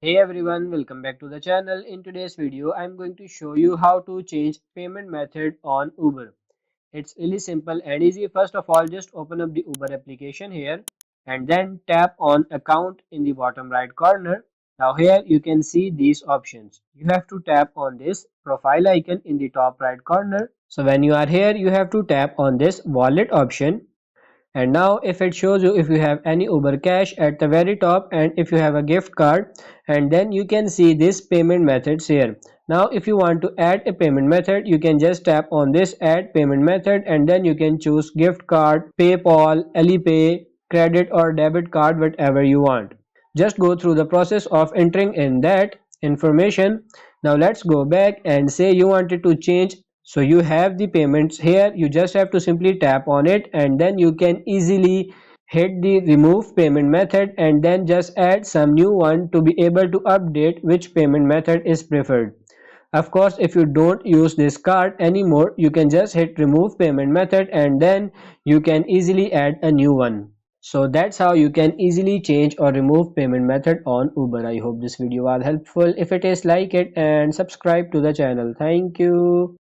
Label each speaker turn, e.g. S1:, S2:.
S1: Hey everyone, welcome back to the channel. In today's video, I'm going to show you how to change payment method on Uber. It's really simple and easy. First of all, just open up the Uber application here and then tap on account in the bottom right corner. Now here you can see these options. You have to tap on this profile icon in the top right corner. So when you are here, you have to tap on this wallet option, and now if it shows you if you have any Uber Cash at the very top and if you have a gift card, and then you can see this payment methods here. Now if you want to add a payment method, you can just tap on this add payment method, and then you can choose gift card, PayPal, Alipay, credit or debit card, whatever you want. Just go through the process of entering in that information. Now let's go back and say you wanted to change. So you have the payments here. You just have to simply tap on it, and then you can easily hit the remove payment method and then just add some new one to be able to update which payment method is preferred. Of course, if you don't use this card anymore, you can just hit remove payment method and then you can easily add a new one. So that's how you can easily change or remove payment method on Uber. I hope this video was helpful. If it is, like it and subscribe to the channel. Thank you.